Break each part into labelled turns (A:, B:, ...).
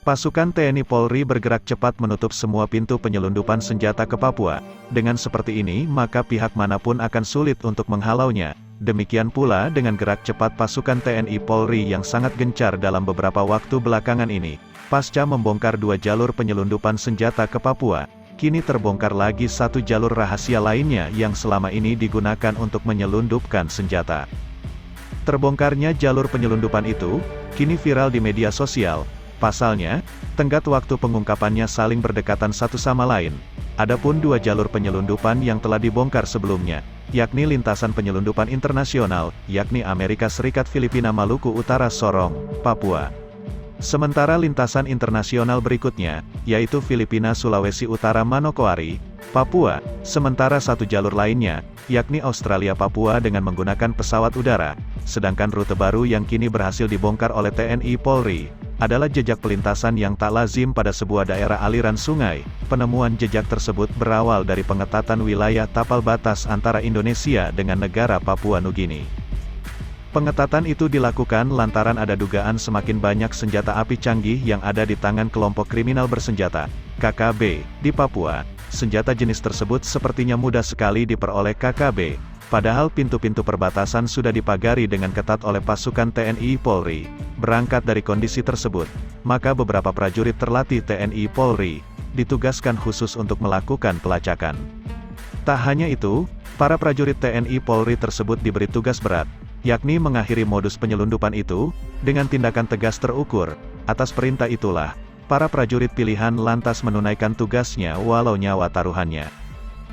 A: Pasukan TNI Polri bergerak cepat menutup semua pintu penyelundupan senjata ke Papua. Dengan seperti ini, maka pihak manapun akan sulit untuk menghalaunya. Demikian pula dengan gerak cepat pasukan TNI Polri yang sangat gencar dalam beberapa waktu belakangan ini. Pasca membongkar 2 jalur penyelundupan senjata ke Papua, kini terbongkar lagi 1 jalur rahasia lainnya yang selama ini digunakan untuk menyelundupkan senjata. Terbongkarnya jalur penyelundupan itu, kini viral di media sosial. Pasalnya, tenggat waktu pengungkapannya saling berdekatan satu sama lain. Adapun 2 jalur penyelundupan yang telah dibongkar sebelumnya, yakni lintasan penyelundupan internasional, yakni Amerika Serikat Filipina Maluku Utara Sorong, Papua. Sementara lintasan internasional berikutnya, yaitu Filipina Sulawesi Utara Manokwari, Papua. Sementara 1 jalur lainnya, yakni Australia Papua dengan menggunakan pesawat udara. Sedangkan rute baru yang kini berhasil dibongkar oleh TNI Polri, adalah jejak pelintasan yang tak lazim pada sebuah daerah aliran sungai. Penemuan jejak tersebut berawal dari pengetatan wilayah tapal batas antara Indonesia dengan negara Papua Nugini. Pengetatan itu dilakukan lantaran ada dugaan semakin banyak senjata api canggih yang ada di tangan kelompok kriminal bersenjata, KKB, di Papua. Senjata jenis tersebut sepertinya mudah sekali diperoleh KKB, padahal pintu-pintu perbatasan sudah dipagari dengan ketat oleh pasukan TNI Polri. Berangkat dari kondisi tersebut, maka beberapa prajurit terlatih TNI Polri ditugaskan khusus untuk melakukan pelacakan. Tak hanya itu, para prajurit TNI Polri tersebut diberi tugas berat, yakni mengakhiri modus penyelundupan itu dengan tindakan tegas terukur. Atas perintah itulah, para prajurit pilihan lantas menunaikan tugasnya walau nyawa taruhannya.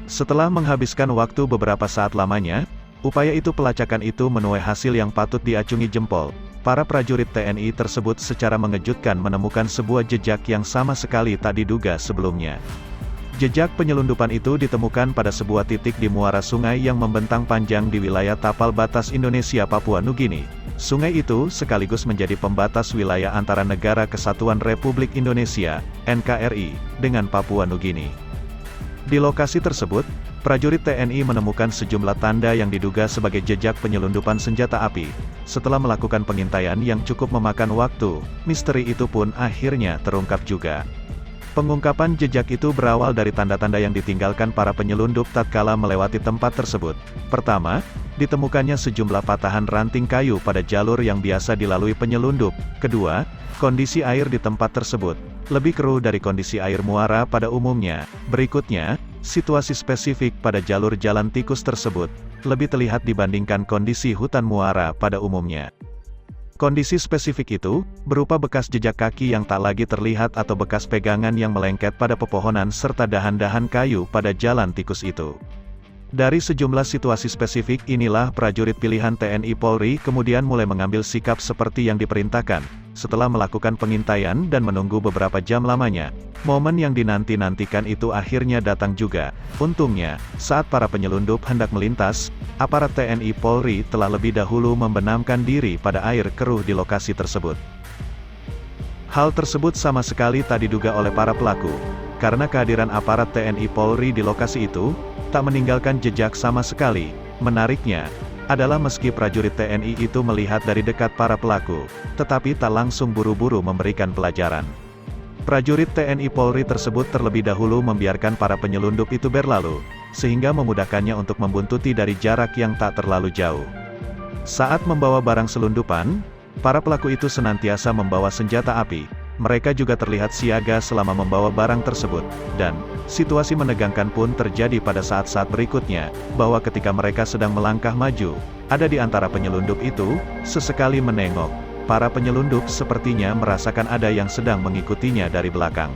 A: Setelah menghabiskan waktu beberapa saat lamanya, upaya pelacakan itu menuai hasil yang patut diacungi jempol. Para prajurit TNI tersebut secara mengejutkan menemukan sebuah jejak yang sama sekali tak diduga sebelumnya. Jejak penyelundupan itu ditemukan pada sebuah titik di muara sungai yang membentang panjang di wilayah tapal batas Indonesia Papua Nugini. Sungai itu sekaligus menjadi pembatas wilayah antara Negara Kesatuan Republik Indonesia, NKRI, dengan Papua Nugini. Di lokasi tersebut, prajurit TNI menemukan sejumlah tanda yang diduga sebagai jejak penyelundupan senjata api. Setelah melakukan pengintaian yang cukup memakan waktu, misteri itu pun akhirnya terungkap juga. Pengungkapan jejak itu berawal dari tanda-tanda yang ditinggalkan para penyelundup tatkala melewati tempat tersebut. Pertama, ditemukannya sejumlah patahan ranting kayu pada jalur yang biasa dilalui penyelundup. Kedua, kondisi air di tempat tersebut lebih keruh dari kondisi air muara pada umumnya. Berikutnya, situasi spesifik pada jalur jalan tikus tersebut lebih terlihat dibandingkan kondisi hutan muara pada umumnya. Kondisi spesifik itu berupa bekas jejak kaki yang tak lagi terlihat atau bekas pegangan yang melengket pada pepohonan serta dahan-dahan kayu pada jalan tikus itu. Dari sejumlah situasi spesifik inilah prajurit pilihan TNI Polri kemudian mulai mengambil sikap seperti yang diperintahkan. Setelah melakukan pengintaian dan menunggu beberapa jam lamanya, momen yang dinanti-nantikan itu akhirnya datang juga. Untungnya, saat para penyelundup hendak melintas, aparat TNI Polri telah lebih dahulu membenamkan diri pada air keruh di lokasi tersebut. Hal tersebut sama sekali tak diduga oleh para pelaku, karena kehadiran aparat TNI Polri di lokasi itu tak meninggalkan jejak sama sekali. Menariknya adalah meski prajurit TNI itu melihat dari dekat para pelaku, tetapi tak langsung buru-buru memberikan pelajaran. Prajurit TNI Polri tersebut terlebih dahulu membiarkan para penyelundup itu berlalu, sehingga memudahkannya untuk membuntuti dari jarak yang tak terlalu jauh. Saat membawa barang selundupan, para pelaku itu senantiasa membawa senjata api. Mereka juga terlihat siaga selama membawa barang tersebut, dan situasi menegangkan pun terjadi pada saat-saat berikutnya, bahwa ketika mereka sedang melangkah maju, ada di antara penyelundup itu, sesekali menengok. Para penyelundup sepertinya merasakan ada yang sedang mengikutinya dari belakang.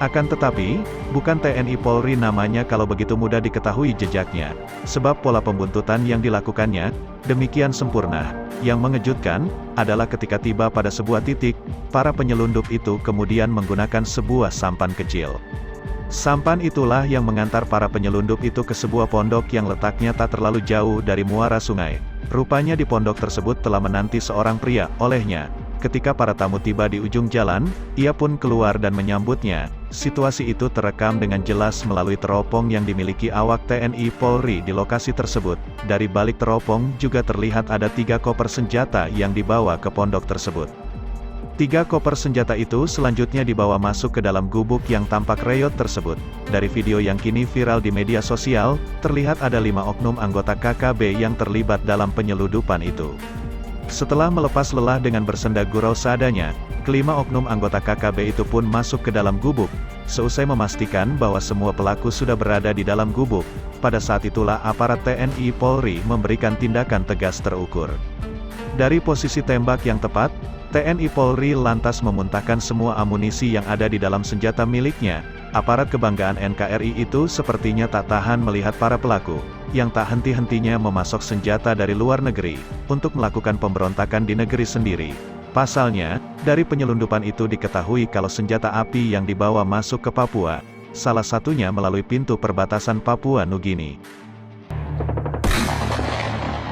A: Akan tetapi, bukan TNI Polri namanya kalau begitu mudah diketahui jejaknya, sebab pola pembuntutan yang dilakukannya demikian sempurna. Yang mengejutkan adalah ketika tiba pada sebuah titik, para penyelundup itu kemudian menggunakan sebuah sampan kecil. Sampan itulah yang mengantar para penyelundup itu ke sebuah pondok yang letaknya tak terlalu jauh dari muara sungai. Rupanya di pondok tersebut telah menanti seorang pria olehnya. Ketika para tamu tiba di ujung jalan, ia pun keluar dan menyambutnya. Situasi itu terekam dengan jelas melalui teropong yang dimiliki awak TNI Polri di lokasi tersebut. Dari balik teropong juga terlihat ada 3 koper senjata yang dibawa ke pondok tersebut. 3 koper senjata itu selanjutnya dibawa masuk ke dalam gubuk yang tampak reot tersebut. Dari video yang kini viral di media sosial, terlihat ada 5 oknum anggota KKB yang terlibat dalam penyeludupan itu. Setelah melepas lelah dengan bersenda gurau seadanya, kelima oknum anggota KKB itu pun masuk ke dalam gubuk. Seusai memastikan bahwa semua pelaku sudah berada di dalam gubuk, pada saat itulah aparat TNI Polri memberikan tindakan tegas terukur. Dari posisi tembak yang tepat, TNI Polri lantas memuntahkan semua amunisi yang ada di dalam senjata miliknya. Aparat kebanggaan NKRI itu sepertinya tak tahan melihat para pelaku, yang tak henti-hentinya memasok senjata dari luar negeri, untuk melakukan pemberontakan di negeri sendiri. Pasalnya, dari penyelundupan itu diketahui kalau senjata api yang dibawa masuk ke Papua, salah satunya melalui pintu perbatasan Papua Nugini.